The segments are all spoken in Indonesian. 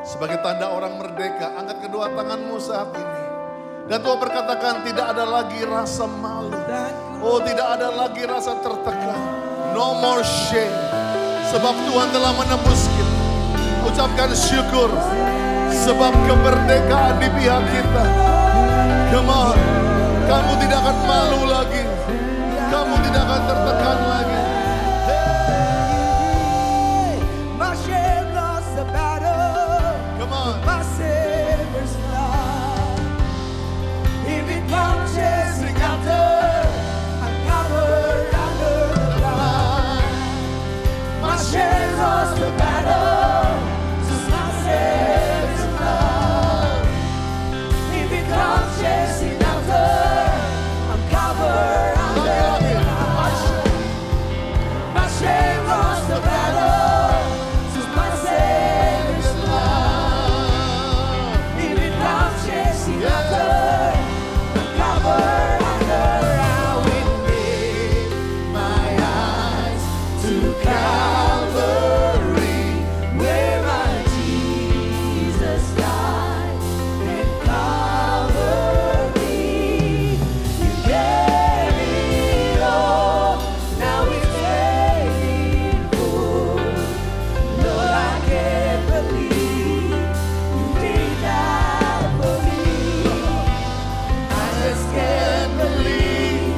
Sebagai tanda orang merdeka, angkat kedua tanganmu saat ini. Dan Tuhan berkatakan tidak ada lagi rasa malu. Oh, tidak ada lagi rasa tertekan. No more shame. Sebab Tuhan telah menebus kita. Ucapkan syukur. Sebab kemerdekaan di pihak kita. Come on. Kamu tidak akan malu lagi. Kamu tidak akan tertekan lagi. My shame lost the battle. Come on. My Savior's love. If it comes chasing after, I'm covered under the blood. My shame lost the battle. Just my Savior's love. If it comes chasing after, I'm covered under the blood. My shame lost the battle. Just my Savior's love. If it comes chasing after, I'm covered under. I will lift my eyes to Calvary, where my Jesus died and covered me. You gave it all, now it's paid in full. Lord, I can't believe you did that for me. I just can't believe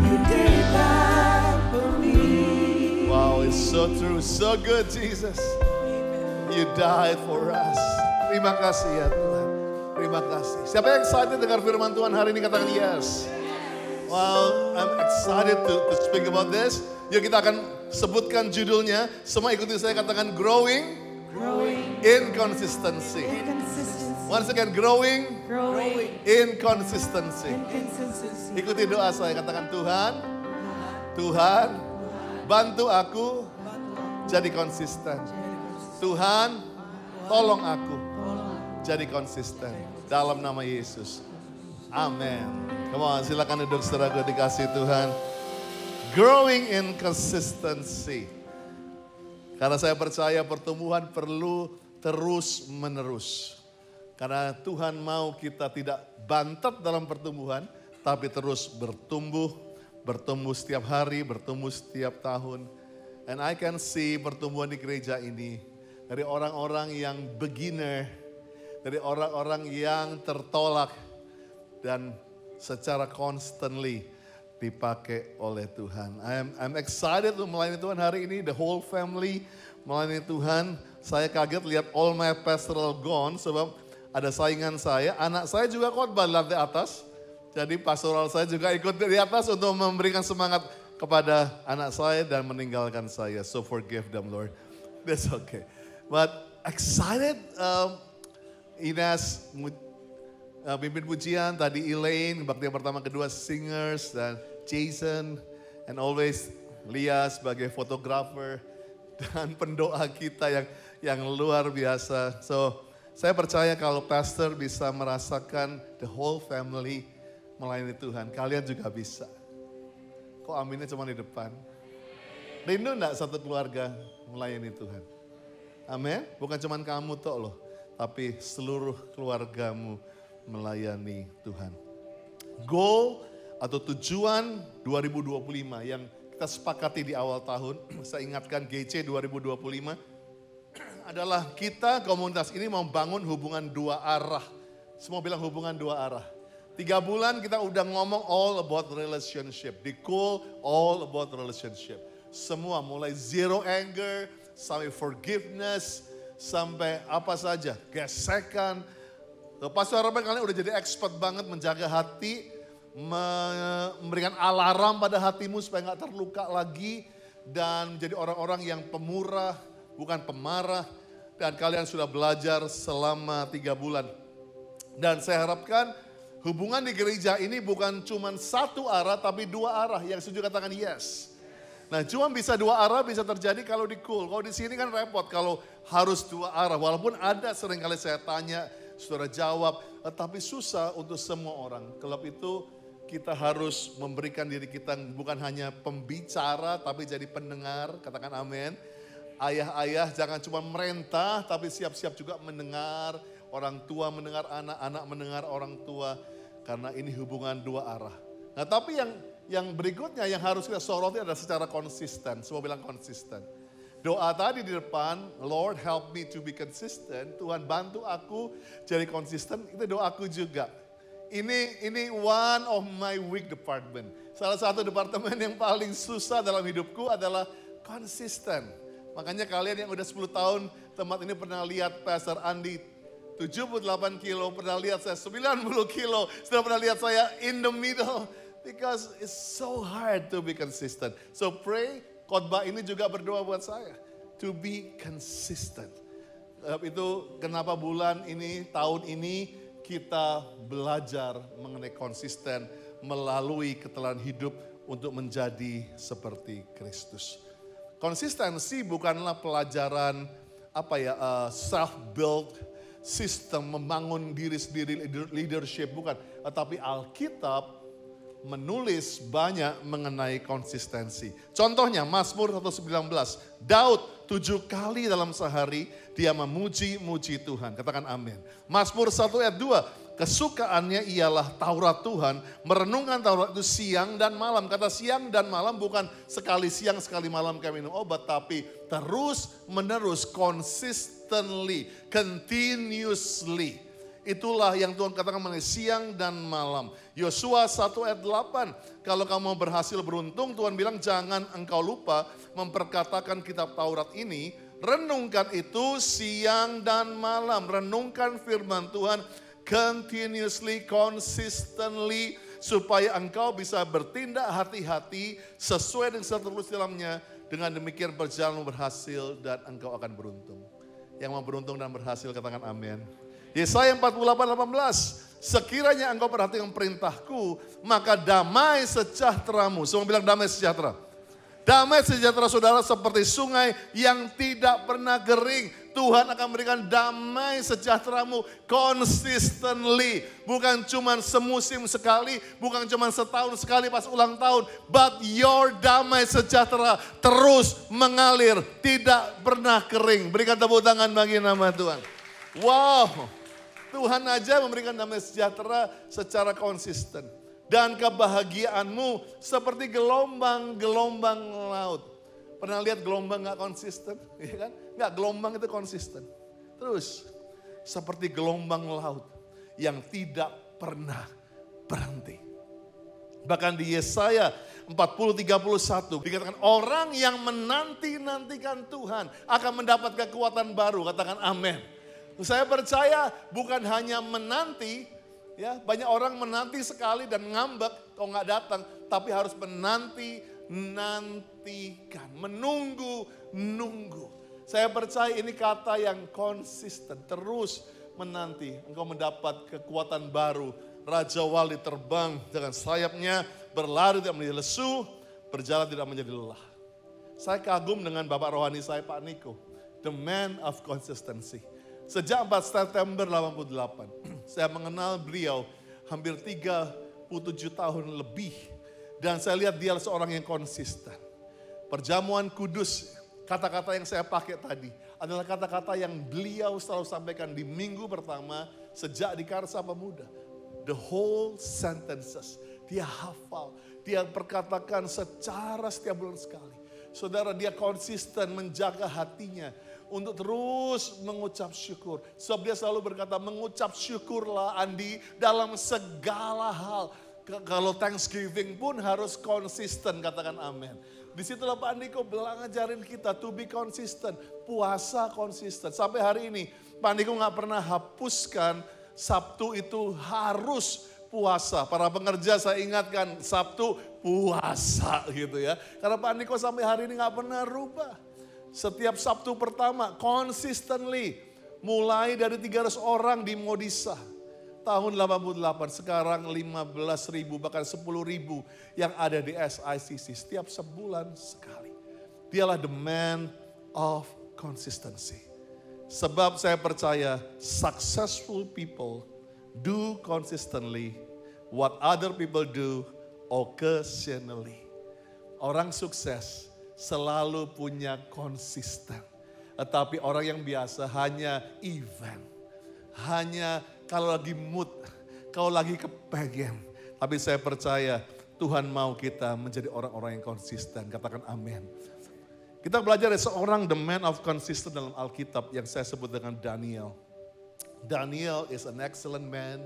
you did that for me. Wow, it's so true, so good Jesus. You died for us. Terima kasih ya Tuhan. Terima kasih. Siapa yang excited dengar firman Tuhan hari ini katakan yes. Wow, I'm excited to speak about this. Yuk kita akan sebutkan judulnya. Semua ikuti saya katakan growing in consistency. Once again, growing in consistency. Ikuti doa saya, katakan Tuhan, bantu aku jadi konsisten. Tuhan, tolong aku jadi konsisten. Dalam nama Yesus. Amin. Come on, silakan duduk saudaraku dikasih Tuhan. Growing in consistency. Karena saya percaya pertumbuhan perlu terus menerus. Karena Tuhan mau kita tidak bantet dalam pertumbuhan, tapi terus bertumbuh setiap hari, bertumbuh setiap tahun. And I can see pertumbuhan di gereja ini dari orang-orang yang beginner, dari orang-orang yang tertolak dan secara constantly dipakai oleh Tuhan. I'm excited untuk melayani Tuhan hari ini, the whole family melayani Tuhan. Saya kaget lihat all my pastoral gone sebab ada saingan saya, anak saya juga khotbah di lantai atas. Jadi pastoral saya juga ikut di atas untuk memberikan semangat kepada anak saya dan meninggalkan saya. So forgive them Lord. That's okay. But excited, Ines pimpin pujian, tadi Elaine, bakti yang pertama kedua singers, dan Jason, and always Lia sebagai fotografer, dan pendoa kita yang luar biasa. So saya percaya kalau pastor bisa merasakan the whole family melayani Tuhan, kalian juga bisa. Kok aminnya cuma di depan? Rindu enggak satu keluarga melayani Tuhan? Amin. Bukan cuma kamu toh loh, tapi seluruh keluargamu melayani Tuhan. Goal atau tujuan 2025 yang kita sepakati di awal tahun, saya ingatkan GC 2025 adalah kita komunitas ini mau bangun hubungan dua arah. Semua bilang hubungan dua arah. 3 bulan kita udah ngomong all about relationship. Di Cool all about relationship. Semua mulai zero anger, sampai forgiveness, sampai apa saja. Gesekan. Pastor harapan kalian udah jadi expert banget menjaga hati. Memberikan alarm pada hatimu supaya gak terluka lagi. Dan menjadi orang-orang yang pemurah, bukan pemarah. Dan kalian sudah belajar selama 3 bulan. Dan saya harapkan hubungan di gereja ini bukan cuma satu arah tapi 2 arah. Yang setuju katakan yes. Nah cuma bisa 2 arah bisa terjadi kalau di Cool. Kalau di sini kan repot kalau harus 2 arah. Walaupun ada sering kali saya tanya, saudara jawab. Tapi susah untuk semua orang. Sebab itu kita harus memberikan diri kita bukan hanya pembicara tapi jadi pendengar. Katakan amin. Ayah-ayah jangan cuma merintah, tapi siap-siap juga mendengar. Orang tua mendengar anak, anak mendengar orang tua. Karena ini hubungan dua arah. Nah tapi yang berikutnya yang harus kita soroti adalah secara konsisten. Semua bilang konsisten. Doa tadi di depan, Lord help me to be consistent. Tuhan bantu aku jadi konsisten, itu doaku juga. Ini one of my weak department. Salah satu departemen yang paling susah dalam hidupku adalah konsisten. Makanya kalian yang udah 10 tahun tempat ini pernah lihat Pastor Andi 78 kilo, pernah lihat saya 90 kilo, sudah pernah lihat saya in the middle. Because it's so hard to be consistent. So pray, khotbah ini juga berdoa buat saya. To be consistent. Itu kenapa bulan ini, tahun ini kita belajar mengenai konsisten melalui ketelan hidup untuk menjadi seperti Kristus. Konsistensi bukanlah pelajaran self-built sistem membangun diri sendiri leadership, bukan. Tetapi Alkitab menulis banyak mengenai konsistensi. Contohnya Mazmur 119, Daud 7 kali dalam sehari dia memuji-muji Tuhan. Katakan amin. Mazmur 1 ayat 2, kesukaannya ialah Taurat Tuhan, merenungkan Taurat itu siang dan malam. Kata siang dan malam bukan sekali siang sekali malam kami minum obat, tapi terus menerus, consistently, continuously. Itulah yang Tuhan katakan mengenai siang dan malam. Yosua 1 ayat 8. Kalau kamu berhasil beruntung, Tuhan bilang jangan engkau lupa memperkatakan kitab Taurat ini. Renungkan itu siang dan malam. Renungkan firman Tuhan continuously, consistently. Supaya engkau bisa bertindak hati-hati sesuai dengan tertulis dalamnya. Dengan demikian berjalan berhasil dan engkau akan beruntung. Yang mau beruntung dan berhasil katakan amin. Yesaya 48:18, sekiranya engkau perhatikan perintahku, maka damai sejahteramu. Semua bilang damai sejahtera. Damai sejahtera saudara seperti sungai yang tidak pernah kering. Tuhan akan berikan damai sejahteramu consistently. Bukan cuma semusim sekali, bukan cuma setahun sekali pas ulang tahun. But your damai sejahtera terus mengalir, tidak pernah kering. Berikan tepuk tangan bagi nama Tuhan. Wow. Tuhan aja memberikan damai sejahtera secara konsisten. Dan kebahagiaanmu seperti gelombang-gelombang laut. Pernah lihat gelombang gak konsisten? Ya kan? Gak, gelombang itu konsisten. Terus, seperti gelombang laut yang tidak pernah berhenti. Bahkan di Yesaya 40:31 dikatakan orang yang menanti-nantikan Tuhan akan mendapat kekuatan baru. Katakan amin. Saya percaya bukan hanya menanti, ya banyak orang menanti sekali dan ngambek kalau nggak datang, tapi harus nantikan, menunggu. Saya percaya ini kata yang konsisten, terus menanti. Engkau mendapat kekuatan baru. Raja Wali terbang dengan sayapnya, berlari tidak menjadi lesu, berjalan tidak menjadi lelah. Saya kagum dengan Bapak Rohani saya Pak Niko, the man of consistency. Sejak 4 September 88, saya mengenal beliau hampir 37 tahun lebih. Dan saya lihat dia seorang yang konsisten. Perjamuan kudus, kata-kata yang saya pakai tadi, adalah kata-kata yang beliau selalu sampaikan di minggu pertama sejak di Karsa Pemuda. The whole sentences, dia hafal, dia perkatakan secara setiap bulan sekali. Saudara, dia konsisten menjaga hatinya untuk terus mengucap syukur. Sebab dia selalu berkata, mengucap syukurlah Andi dalam segala hal. Kalau Thanksgiving pun harus konsisten, katakan amin. Disitulah Pak Andiko ngajarin kita to be consistent. Puasa konsisten. Sampai hari ini Pak Andiko gak pernah hapuskan Sabtu itu harus puasa. Para pengerja saya ingatkan Sabtu puasa gitu ya. Karena Pak Andiko sampai hari ini gak pernah rubah. Setiap Sabtu pertama, consistently. Mulai dari 300 orang di Modisa. Tahun 88, sekarang 15.000 bahkan 10.000 yang ada di SICC. Setiap sebulan sekali. Dialah the man of consistency. Sebab saya percaya successful people do consistently what other people do occasionally. Orang sukses selalu punya konsisten. Tetapi orang yang biasa hanya event. Hanya kalau lagi mood, kalau lagi kepengen. Tapi saya percaya Tuhan mau kita menjadi orang-orang yang konsisten. Katakan amin. Kita belajar dari seorang the man of consistent dalam Alkitab yang saya sebut dengan Daniel. Daniel is an excellent man.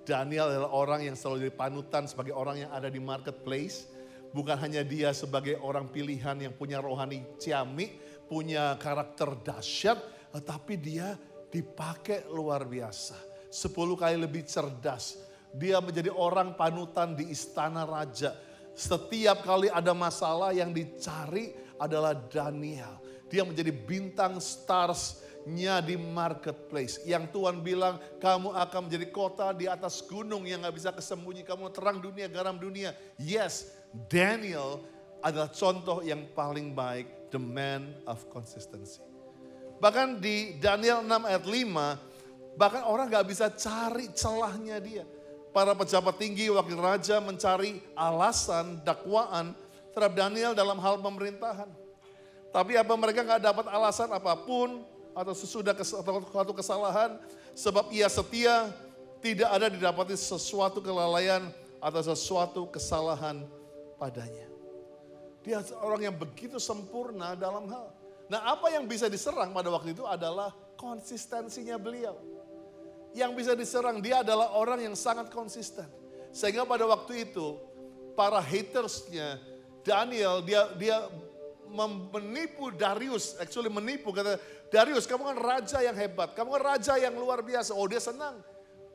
Daniel adalah orang yang selalu jadi panutan sebagai orang yang ada di marketplace. Bukan hanya dia sebagai orang pilihan yang punya rohani ciamik, punya karakter dahsyat, tetapi dia dipakai luar biasa. 10 kali lebih cerdas. Dia menjadi orang panutan di istana raja. Setiap kali ada masalah yang dicari adalah Daniel. Dia menjadi bintang starsnya di marketplace. Yang Tuhan bilang kamu akan menjadi kota di atas gunung yang gak bisa kesembunyi. Kamu terang dunia, garam dunia. Yes, Daniel adalah contoh yang paling baik. The man of consistency. Bahkan di Daniel 6 ayat 5, bahkan orang gak bisa cari celahnya dia. Para pejabat tinggi, wakil raja mencari alasan, dakwaan terhadap Daniel dalam hal pemerintahan. Tapi apa mereka gak dapat alasan apapun atau sesudah suatu kesalahan. Sebab ia setia, tidak ada didapati sesuatu kelalaian atau sesuatu kesalahan padanya. Dia orang yang begitu sempurna dalam hal. Nah apa yang bisa diserang pada waktu itu adalah konsistensinya beliau. Yang bisa diserang dia adalah orang yang sangat konsisten. Sehingga pada waktu itu para hatersnya Daniel dia menipu Darius. Actually menipu, kata Darius kamu kan raja yang hebat, kamu kan raja yang luar biasa. Oh dia senang.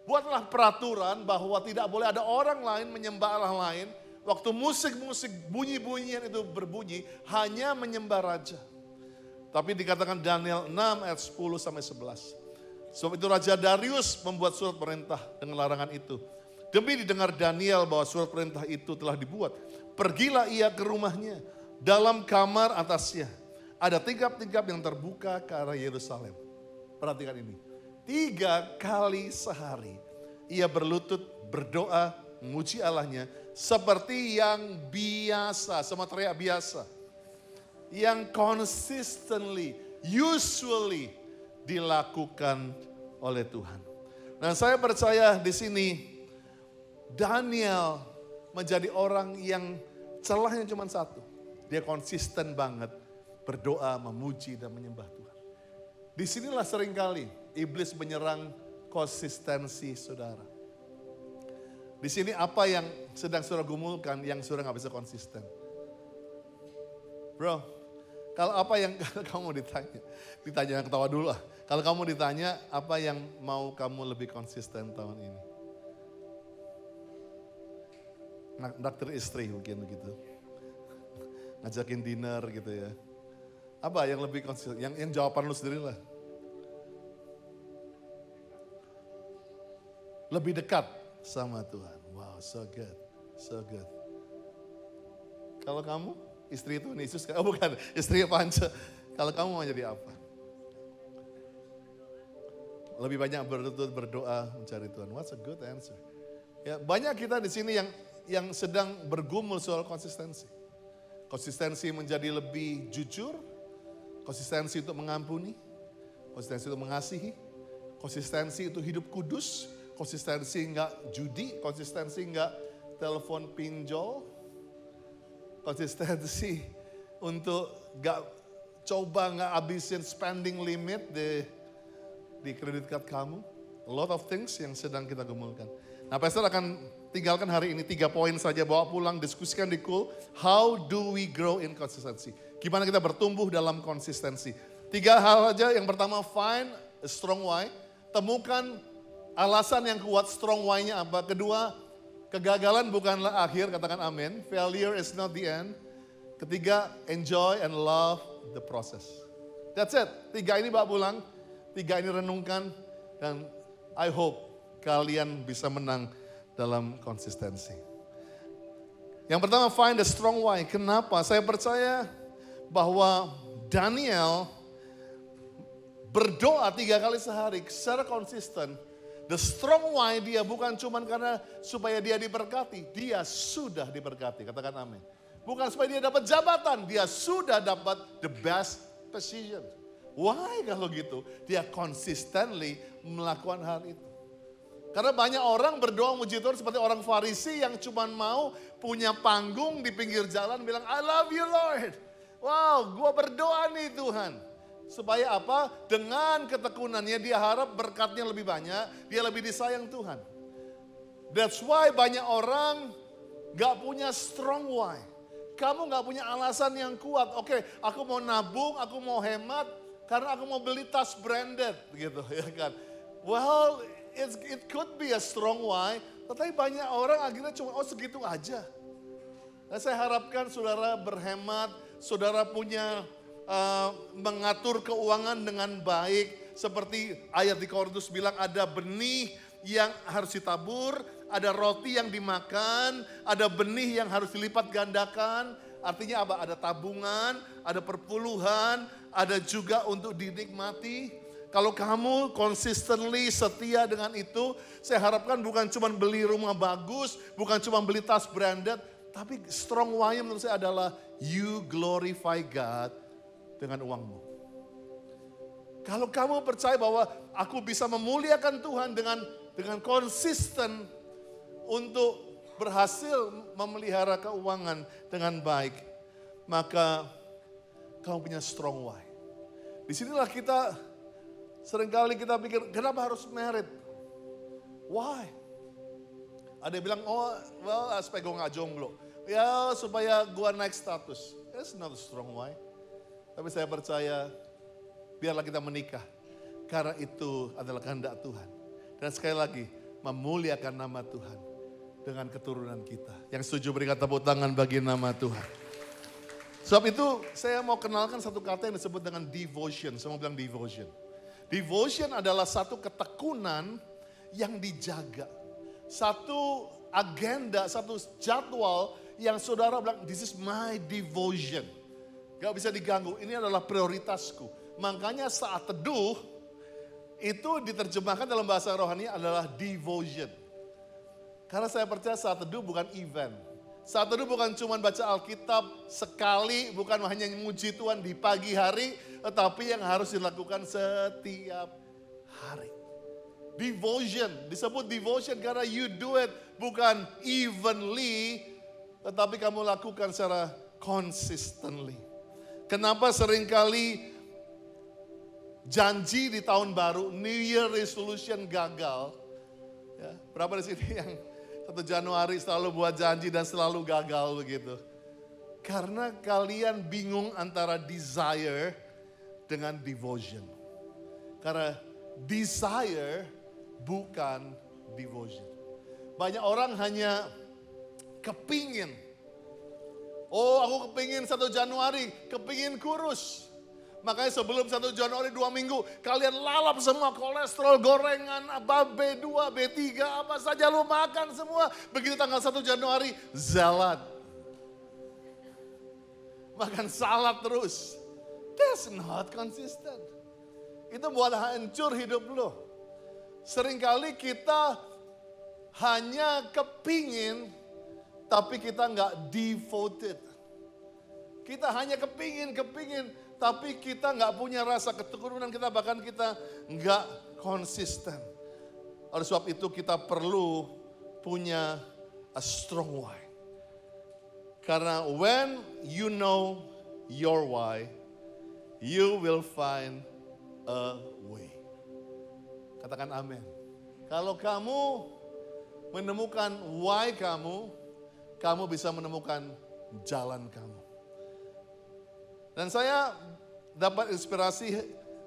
Buatlah peraturan bahwa tidak boleh ada orang lain menyembah Allah lain. Waktu musik-musik bunyi-bunyian itu berbunyi hanya menyembah raja. Tapi dikatakan Daniel 6 ayat 10 sampai 11. Sebab itu Raja Darius membuat surat perintah dengan larangan itu. Demi didengar Daniel bahwa surat perintah itu telah dibuat. Pergilah ia ke rumahnya. Dalam kamar atasnya ada tingkap-tingkap yang terbuka ke arah Yerusalem. Perhatikan ini. 3 kali sehari ia berlutut berdoa memuji Allahnya. Seperti yang biasa. Sama teriak biasa. Yang consistently, usually dilakukan oleh Tuhan. Nah, saya percaya di sini Daniel menjadi orang yang celahnya cuma satu. Dia konsisten banget berdoa, memuji dan menyembah Tuhan. Disinilah seringkali iblis menyerang konsistensi saudara. Di sini apa yang sedang saudara gumulkan yang saudara gak bisa konsisten. Bro, kalau apa yang kamu ditanya yang ketawa dulu lah. Kalau kamu ditanya apa yang mau kamu lebih konsisten tahun ini? Naktir istri mungkin gitu. Ngajakin dinner gitu ya. Apa yang lebih konsisten? Yang jawaban lu sendiri lah. Lebih dekat sama Tuhan. Wow, so good. So good. Kalau kamu, istri itu Yesus, oh bukan, istri Panca. Kalau kamu mau jadi apa? Lebih banyak berdoa, mencari Tuhan. What's a good answer? Ya, banyak kita di sini yang sedang bergumul soal konsistensi. Konsistensi menjadi lebih jujur, konsistensi untuk mengampuni, konsistensi untuk mengasihi, konsistensi itu hidup kudus, konsistensi enggak judi, konsistensi enggak telepon pinjol, konsistensi untuk enggak habisin spending limit di kredit card kamu. A lot of things yang sedang kita gumulkan. Nah, Pastor akan tinggalkan hari ini 3 poin saja, bawa pulang, diskusikan di Cool. How do we grow in consistency? Gimana kita bertumbuh dalam konsistensi? 3 hal aja. Yang pertama, find a strong why. Temukan alasan yang kuat, strong why-nya apa. Kedua, kegagalan bukanlah akhir, katakan amin. Failure is not the end. Ketiga, enjoy and love the process. That's it. 3 ini bawa pulang. 3 ini renungkan dan I hope kalian bisa menang dalam konsistensi. Yang pertama, find a strong why. Kenapa? Saya percaya bahwa Daniel berdoa 3 kali sehari secara konsisten. The strong why dia bukan cuma karena supaya dia diberkati. Dia sudah diberkati, katakan amin. Bukan supaya dia dapat jabatan, dia sudah dapat the best position. Why kalau gitu? Dia consistently melakukan hal itu. Karena banyak orang berdoa muji Tuhan seperti orang Farisi yang cuma mau punya panggung di pinggir jalan bilang, I love you Lord. Wow, gua berdoa nih Tuhan. Supaya apa? Dengan ketekunannya dia harap berkatnya lebih banyak, dia lebih disayang Tuhan. That's why banyak orang gak punya strong why. Kamu gak punya alasan yang kuat. Oke, aku mau nabung, aku mau hemat, karena aku mau beli tas branded gitu ya kan. Well, it could be a strong why, tetapi banyak orang akhirnya cuma segitu aja. Nah, saya harapkan saudara berhemat, saudara punya mengatur keuangan dengan baik. Seperti ayat di Korintus bilang ada benih yang harus ditabur, ada roti yang dimakan, ada benih yang harus dilipat gandakan. Artinya apa? Ada tabungan, ada perpuluhan, ada juga untuk dinikmati. Kalau kamu consistently setia dengan itu, saya harapkan bukan cuma beli rumah bagus, bukan cuma beli tas branded, tapi strong why menurut saya adalah you glorify God dengan uangmu. Kalau kamu percaya bahwa aku bisa memuliakan Tuhan dengan konsisten untuk berhasil memelihara keuangan dengan baik, maka kamu punya strong why. Disinilah kita seringkali kita pikir, kenapa harus married? Why? Ada yang bilang, oh well supaya gue gak jomblo. Ya supaya gue naik status. That's not a strong why. Tapi saya percaya, biarlah kita menikah. Karena itu adalah kehendak Tuhan. Dan sekali lagi, memuliakan nama Tuhan dengan keturunan kita. Yang setuju berikan tepuk tangan bagi nama Tuhan. Sebab itu saya mau kenalkan satu kata yang disebut dengan devotion. Saya mau bilang devotion. Devotion adalah satu ketekunan yang dijaga. Satu agenda, satu jadwal yang saudara bilang, this is my devotion. Gak bisa diganggu, ini adalah prioritasku. Makanya saat teduh, itu diterjemahkan dalam bahasa rohani adalah devotion. Karena saya percaya saat teduh bukan event. Saat teduh bukan cuma baca Alkitab sekali, bukan hanya memuji Tuhan di pagi hari, tetapi yang harus dilakukan setiap hari. Devotion, disebut devotion karena you do it bukan evenly, tetapi kamu lakukan secara consistently. Kenapa seringkali janji di tahun baru, New Year resolution gagal? Ya, berapa di sini yang 1 Januari selalu buat janji dan selalu gagal begitu? Karena kalian bingung antara desire dengan devotion. Karena desire bukan devotion. Banyak orang hanya kepingin. Oh aku kepingin 1 Januari, kepingin kurus. Makanya sebelum 1 Januari 2 minggu, kalian lalap semua kolesterol, gorengan, B2, B3, apa saja lu makan semua. Begitu tanggal 1 Januari, salad. Makan salad terus. That's not consistent. Itu buat hancur hidup lu. Seringkali kita hanya kepingin, tapi kita nggak devoted. Kita hanya kepingin, tapi kita nggak punya rasa ketekunan kita, bahkan kita nggak konsisten. Oleh sebab itu kita perlu punya a strong why. Karena when you know your why, you will find a way. Katakan amin. Kalau kamu menemukan why kamu bisa menemukan jalan kamu. Dan saya dapat inspirasi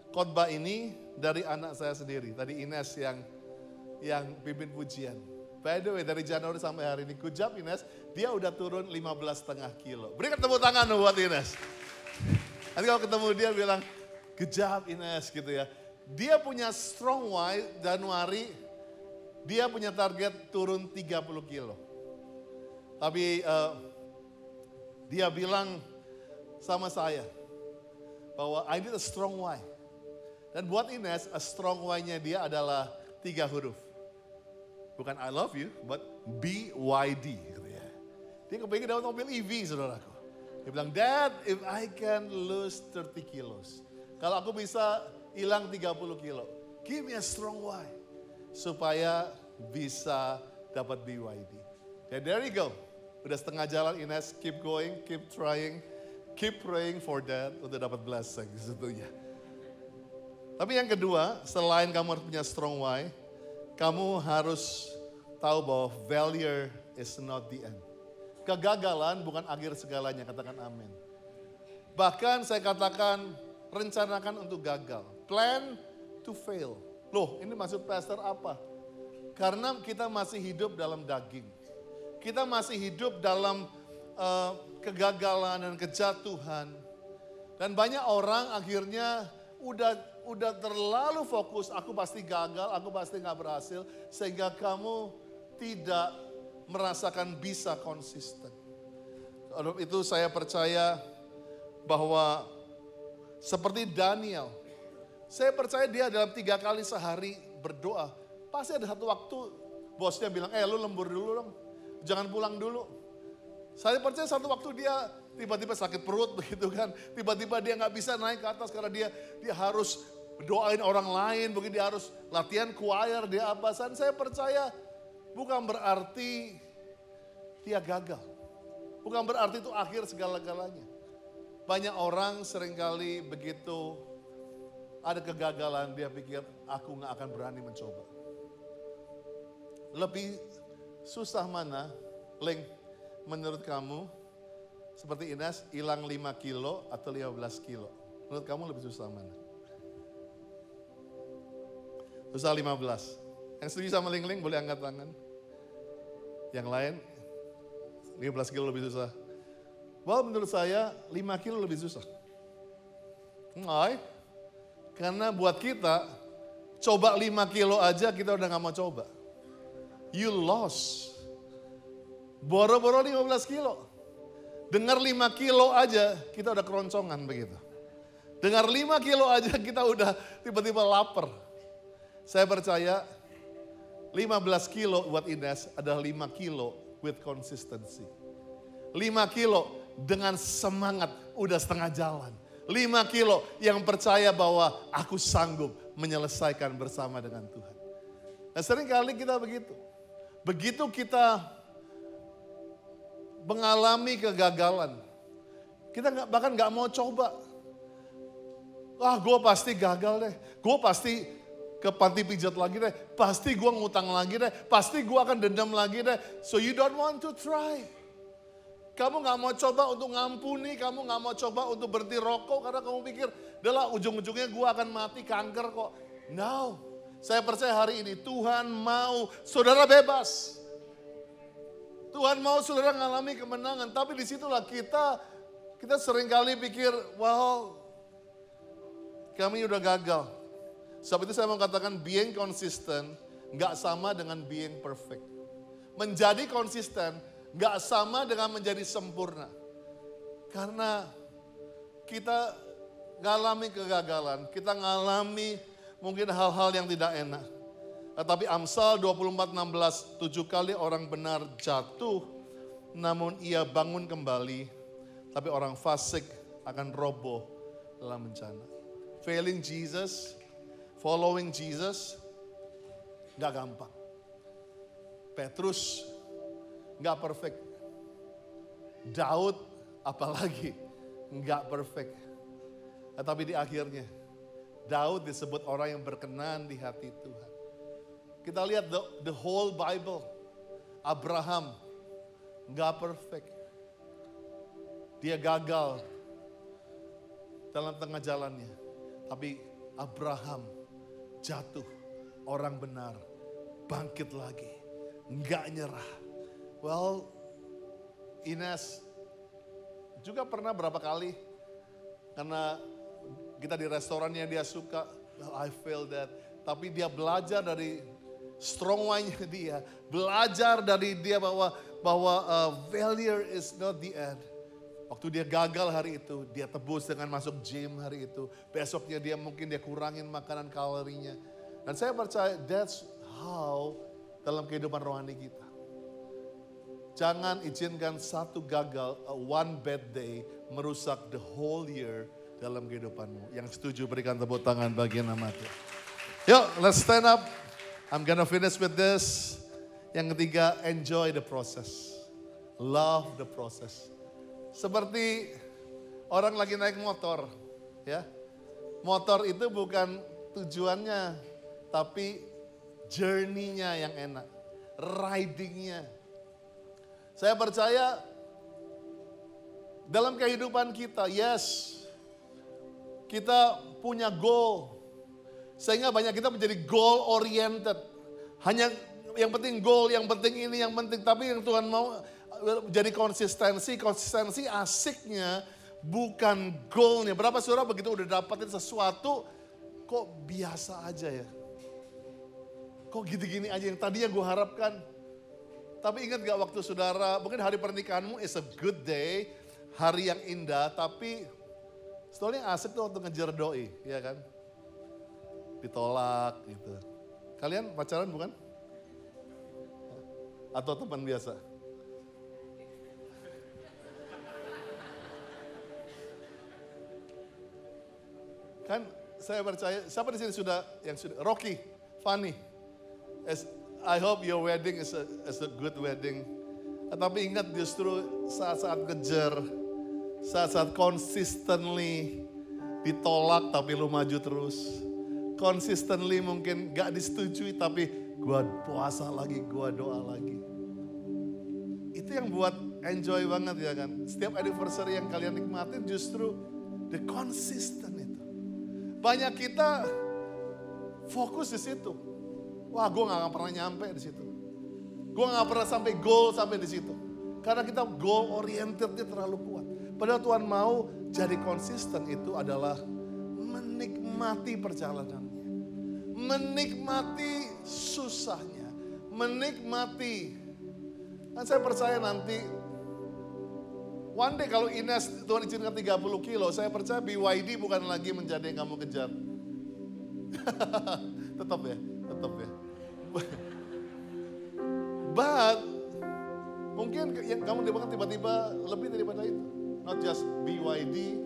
khotbah ini dari anak saya sendiri. Tadi Ines yang pimpin pujian. By the way, dari Januari sampai hari ini, good job Ines, dia udah turun 15,5 kilo. Berikan tepuk tangan buat Ines. Nanti kalau ketemu dia bilang, good job Ines gitu ya. Dia punya strong why, Januari, dia punya target turun 30 kilo. Tapi dia bilang sama saya bahwa I need a strong why. Dan buat Ines, a strong why-nya dia adalah 3 huruf. Bukan I love you, but BYD. Gitu ya. Dia kepingin dapat mobil EV, saudaraku. Dia bilang, Dad, if I can lose 30 kilos, Kalau aku bisa hilang 30 kilo. Give me a strong why. Supaya bisa dapat BYD. Okay, there you go. Udah setengah jalan Ines, keep going, keep trying, keep praying for that untuk dapat blessing tentunya. Tapi yang kedua, selain kamu harus punya strong why, kamu harus tahu bahwa failure is not the end. Kegagalan bukan akhir segalanya, katakan amin. Bahkan saya katakan, rencanakan untuk gagal. Plan to fail. Loh, ini maksud pastor apa? Karena kita masih hidup dalam daging. Kita masih hidup dalam kegagalan dan kejatuhan. Dan banyak orang akhirnya udah terlalu fokus, aku pasti gagal, aku pasti gak berhasil. Sehingga kamu tidak merasakan bisa konsisten. Itu saya percaya bahwa seperti Daniel. Saya percaya dia dalam 3 kali sehari berdoa. Pasti ada satu waktu bosnya bilang, lu lembur dulu dong. Jangan pulang dulu. Saya percaya satu waktu dia tiba-tiba sakit perut begitu kan. Tiba-tiba dia gak bisa naik ke atas karena dia harus doain orang lain. Begitu dia harus latihan choir, dia apa. Saya percaya bukan berarti dia gagal. Bukan berarti itu akhir segala-galanya. Banyak orang seringkali begitu ada kegagalan dia pikir aku gak akan berani mencoba. Lebih susah mana, Link, menurut kamu, seperti Ines, hilang 5 kilo atau 15 kilo? Menurut kamu lebih susah mana? Susah 15. Yang setuju sama Ling boleh angkat tangan. Yang lain, 15 kilo lebih susah. Well, menurut saya 5 kilo lebih susah. Why? Karena buat kita, coba 5 kilo aja kita udah gak mau coba. You lost. Boro-boro 15 kilo. Dengar 5 kilo aja kita udah keroncongan begitu. Dengar 5 kilo aja kita udah tiba-tiba lapar. Saya percaya 15 kilo buat Ines adalah 5 kilo with consistency. 5 kilo dengan semangat udah setengah jalan. 5 kilo yang percaya bahwa aku sanggup menyelesaikan bersama dengan Tuhan. Nah sering kali kita begitu. Begitu kita mengalami kegagalan, kita bahkan gak mau coba. Gue pasti gagal deh, gue pasti ke panti pijat lagi deh, pasti gue ngutang lagi deh, pasti gue akan dendam lagi deh. So you don't want to try. Kamu gak mau coba untuk ngampuni, kamu gak mau coba untuk berhenti rokok karena kamu pikir, adalah ujung-ujungnya gue akan mati kanker kok. No. Saya percaya hari ini Tuhan mau saudara bebas. Tuhan mau saudara mengalami kemenangan. Tapi disitulah kita seringkali pikir, wow, kami udah gagal. Sebab itu saya mau katakan being consistent gak sama dengan being perfect. Menjadi konsisten gak sama dengan menjadi sempurna. Karena kita ngalami kegagalan, kita ngalami mungkin hal-hal yang tidak enak. Tetapi Amsal 24:16, 7 kali orang benar jatuh, namun ia bangun kembali. Tapi orang fasik akan roboh dalam bencana. Failing Jesus, following Jesus, gak gampang. Petrus gak perfect. Daud apalagi gak perfect. Tapi di akhirnya, Daud disebut orang yang berkenan di hati Tuhan. Kita lihat the whole Bible. Abraham gak perfect. Dia gagal dalam tengah jalannya. Tapi Abraham jatuh, orang benar, bangkit lagi, gak nyerah. Well, Ines juga pernah berapa kali, karena kita di restoran yang dia suka, well, I feel that. Tapi dia belajar dari strong wine-nya dia, belajar dari dia bahwa failure is not the end. Waktu dia gagal hari itu, dia tebus dengan masuk gym hari itu. Besoknya dia mungkin kurangin makanan kalorinya. Dan saya percaya that's how dalam kehidupan rohani kita. Jangan izinkan satu gagal, one bad day merusak the whole year dalam kehidupanmu. Yang setuju berikan tepuk tangan bagi nama Tuhan. Yuk, let's stand up. I'm gonna finish with this. Yang ketiga, enjoy the process. Love the process. Seperti orang lagi naik motor, ya. Motor itu bukan tujuannya, tapi journey-nya yang enak, riding-nya. Saya percaya dalam kehidupan kita, yes, kita punya goal. Sehingga banyak kita menjadi goal oriented. Hanya yang penting goal, yang penting ini, yang penting. Tapi yang Tuhan mau jadi konsistensi asiknya bukan goalnya. Berapa saudara begitu udah dapetin sesuatu, kok biasa aja ya. Kok gini-gini aja yang tadinya gue harapkan. Tapi ingat gak waktu saudara, mungkin hari pernikahanmu is a good day, hari yang indah, tapi sebetulnya asik tuh waktu ngejar doi, ya kan? Ditolak gitu. Kalian pacaran bukan? Atau teman biasa? Kan saya percaya, siapa di sini yang sudah? Rocky, Fanny. I hope your wedding is a good wedding. Tapi ingat justru saat-saat kejar, saat-saat consistently ditolak tapi lu maju terus. Consistently mungkin gak disetujui tapi gua puasa lagi, gua doa lagi. Itu yang buat enjoy banget ya kan. Setiap anniversary yang kalian nikmatin justru the consistent itu. Banyak kita fokus di situ. Wah, gue gak pernah nyampe di situ. Gue gak pernah sampai goal sampai di situ. Karena kita goal orientednya terlalu kuat. Padahal Tuhan mau jadi konsisten itu adalah menikmati perjalanannya. Menikmati susahnya. Menikmati. Dan saya percaya nanti one day kalau Ines Tuhan izinkan 30 kilo, saya percaya BYD bukan lagi menjadi yang kamu kejar. Tetap ya. But mungkin yang kamu dapatkan tiba-tiba lebih daripada itu. Not just BYD,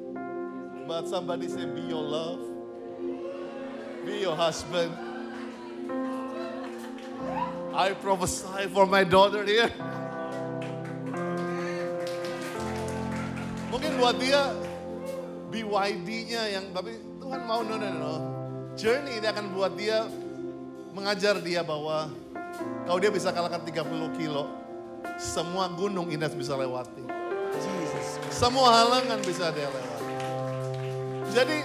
but somebody say be your love, be your husband. I prophesy for my daughter here. Mungkin buat dia BYD-nya yang tapi Tuhan mau no. Journey ini akan buat dia mengajar dia bahwa kalau dia bisa kalahkan 30 kilo, semua gunung Ines bisa lewati. Semua halangan bisa dia lewati. Jadi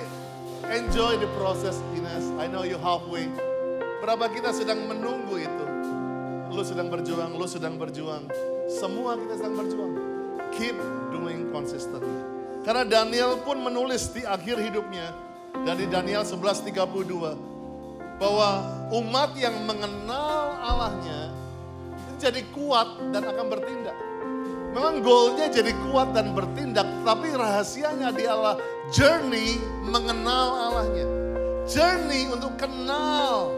enjoy the process Ines. I know you halfway. Berapa kita sedang menunggu itu. Lu sedang berjuang. Semua kita sedang berjuang. Keep doing consistently. Karena Daniel pun menulis di akhir hidupnya. Dari Daniel 11:32. Bahwa umat yang mengenal Allahnya jadi kuat dan akan bertindak. Memang goalnya jadi kuat dan bertindak. Tapi rahasianya adalah journey mengenal Allahnya. Journey untuk kenal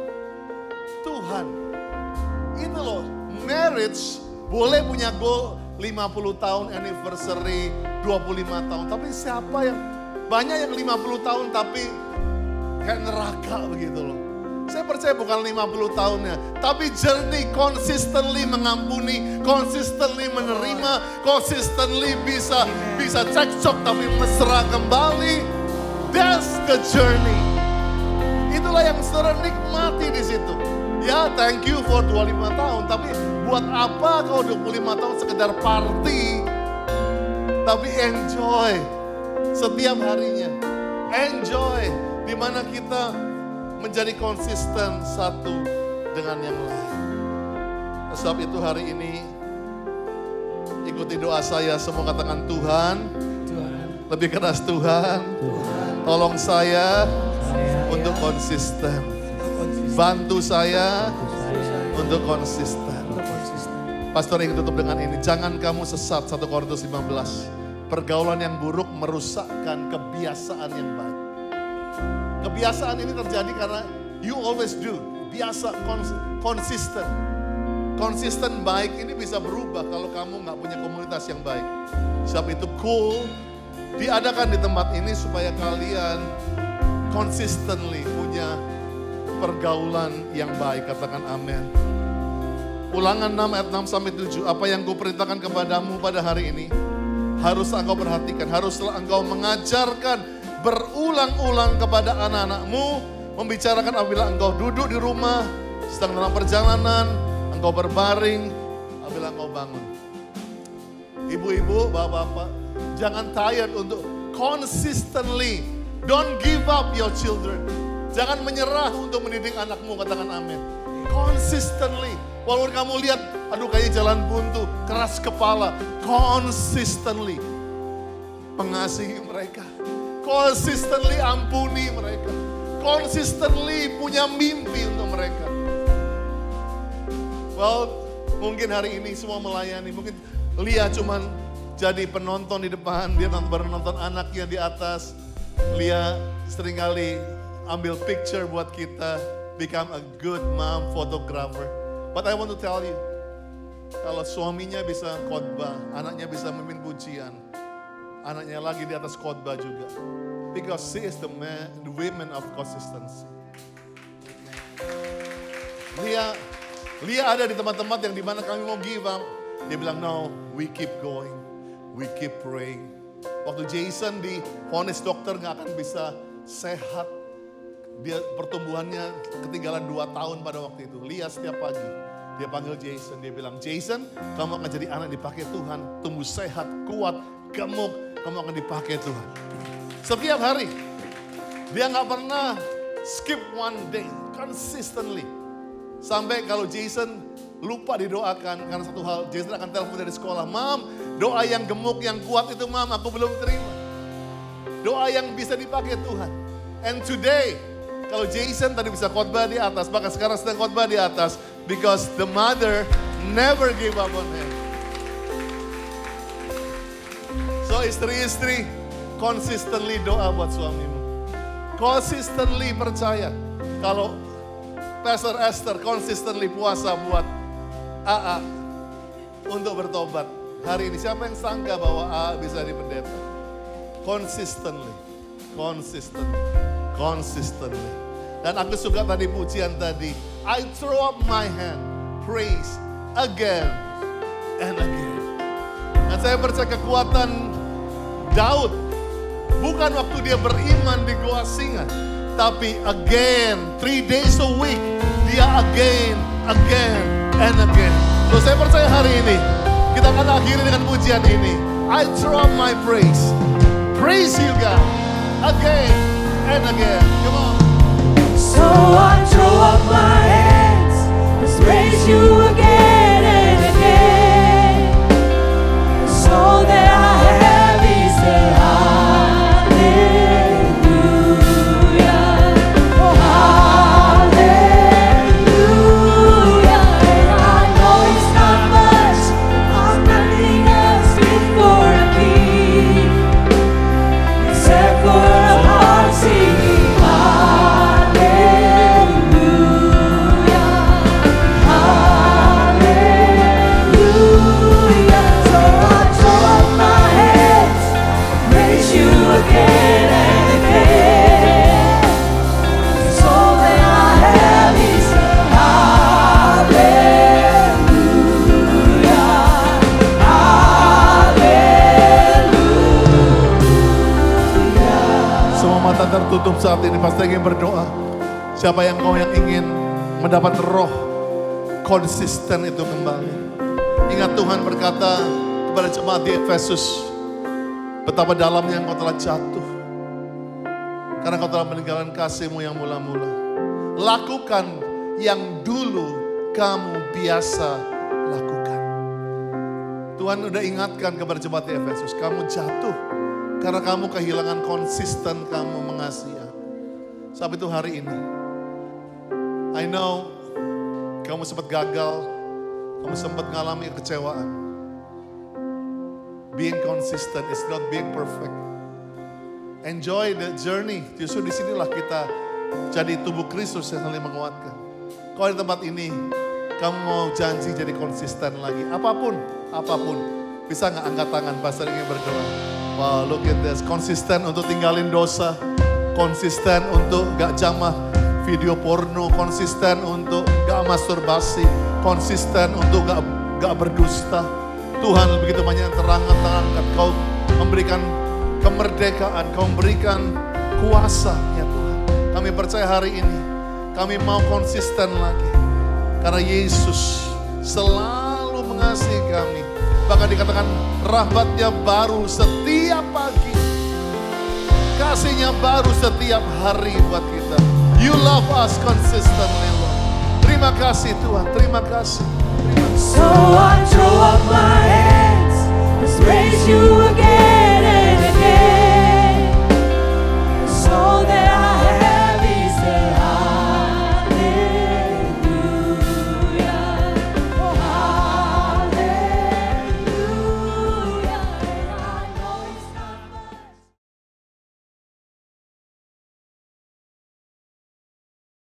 Tuhan. Itu loh, marriage boleh punya goal 50 tahun anniversary, 25 tahun. Tapi siapa yang, banyak yang 50 tahun tapi kayak neraka begitu loh. Saya percaya bukan 50 tahunnya, tapi journey consistently mengampuni, consistently menerima, consistently bisa cekcok tapi mesra kembali. That's the journey. Itulah yang saudara nikmati di situ. Ya, thank you for 25 tahun, tapi buat apa kau 25 tahun sekedar party? Tapi enjoy setiap harinya. Enjoy di mana kita menjadi konsisten satu dengan yang lain. Sebab itu hari ini ikuti doa saya, semua katakan Tuhan, lebih keras Tuhan, tolong saya untuk konsisten. Bantu saya untuk konsisten. Pastor ingin tutup dengan ini, jangan kamu sesat. 1 Korintus 15. Pergaulan yang buruk merusakkan kebiasaan yang baik. Kebiasaan ini terjadi karena you always do. Biasa konsisten. Konsisten baik ini bisa berubah kalau kamu gak punya komunitas yang baik. Sebab itu cool diadakan di tempat ini supaya kalian consistently punya pergaulan yang baik. Katakan amin. Ulangan 6 ayat 6 sampai 7. Apa yang kuperintahkan kepadamu pada hari ini haruslah engkau perhatikan, haruslah engkau mengajarkan berulang-ulang kepada anak-anakmu, membicarakan apabila engkau duduk di rumah, sedang dalam perjalanan, engkau berbaring, apabila engkau bangun. Ibu-ibu, bapak-bapak, jangan tired untuk consistently, don't give up your children. Jangan menyerah untuk mendidik anakmu, katakan amin. Consistently. Walaupun kamu lihat, aduh kayaknya jalan buntu, keras kepala. Consistently. Mengasihi mereka. Consistently ampuni mereka. Consistently punya mimpi untuk mereka. Well, mungkin hari ini semua melayani. Mungkin Lia cuman jadi penonton di depan. Dia baru nonton anaknya di atas. Lia seringkali ambil picture buat kita. Become a good mom, photographer. But I want to tell you, kalau suaminya bisa khotbah, anaknya bisa memimpin pujian, anaknya lagi di atas khotbah juga. Because she is the women of consistency. Lia ada di tempat-tempat yang dimana kami mau give up. Dia bilang, no, we keep going, we keep praying. Waktu Jason divonis dokter gak akan bisa sehat, dia pertumbuhannya ketinggalan 2 tahun pada waktu itu. Lia setiap pagi dia panggil Jason, dia bilang, Jason, kamu akan jadi anak dipakai Tuhan, tumbuh sehat, kuat, gemuk, kamu akan dipakai Tuhan. Setiap hari, dia gak pernah skip one day, consistently. Sampai kalau Jason lupa didoakan, karena satu hal, Jason akan telepon dari sekolah, Mam, doa yang gemuk, yang kuat itu Mam, aku belum terima. Doa yang bisa dipakai Tuhan. And today, kalau Jason tadi bisa khotbah di atas, maka sekarang sedang khotbah di atas. Because the mother never gave up on him. So istri-istri, consistently doa buat suamimu. Consistently percaya. Kalau Pastor Esther consistently puasa buat AA untuk bertobat. Hari ini siapa yang sangka bahwa AA bisa jadi pendeta? Consistently. Dan aku suka tadi pujian tadi. I throw up my hand, praise again and again. Dan saya percaya kekuatan Daud bukan waktu dia beriman di Gua Singa, tapi again, 3 days a week, dia again and again. So saya percaya hari ini kita akan akhiri dengan pujian ini. I throw up my praise you God, again and again. Come on. So I throw up my hands, let's praise you again and again. So that I have is the hallelujah, oh hallelujah. And I know it's not much, I'm nothing else fit for a king, except for a heart singing again and again. So that I have is a hallelujah, hallelujah. Semua mata tertutup saat ini, pasti ingin berdoa. Siapa yang ingin mendapat roh konsisten itu kembali. Ingat Tuhan berkata kepada jemaat di Efesus, betapa dalamnya engkau telah jatuh. Karena engkau telah meninggalkan kasihmu yang mula-mula. Lakukan yang dulu kamu biasa lakukan. Tuhan udah ingatkan kepada jemaat di Efesus, kamu jatuh karena kamu kehilangan konsisten kamu mengasihi. Sampai itu hari ini, I know kamu sempat gagal, kamu sempat mengalami kekecewaan. Being consistent is not being perfect. Enjoy the journey. Justru disinilah kita jadi tubuh Kristus yang saling menguatkan. Kalau di tempat ini, kamu mau janji jadi konsisten lagi. Apapun. Bisa nggak angkat tangan, pastor ingin berdoa. Wow, look at this. Konsisten untuk tinggalin dosa. Konsisten untuk gak jamah video porno. Konsisten untuk gak masturbasi. Konsisten untuk gak berdusta. Tuhan begitu banyak terangan-terangan. Kau memberikan kemerdekaan. Kau memberikan kuasa ya Tuhan. Kami percaya hari ini. Kami mau konsisten lagi. Karena Yesus selalu mengasihi kami. Bahkan dikatakan rahmatnya baru setiap pagi. Kasihnya baru setiap hari buat kita. You love us consistently, Lord. Terima kasih Tuhan, terima kasih. So I throw up my hands, let's praise you again.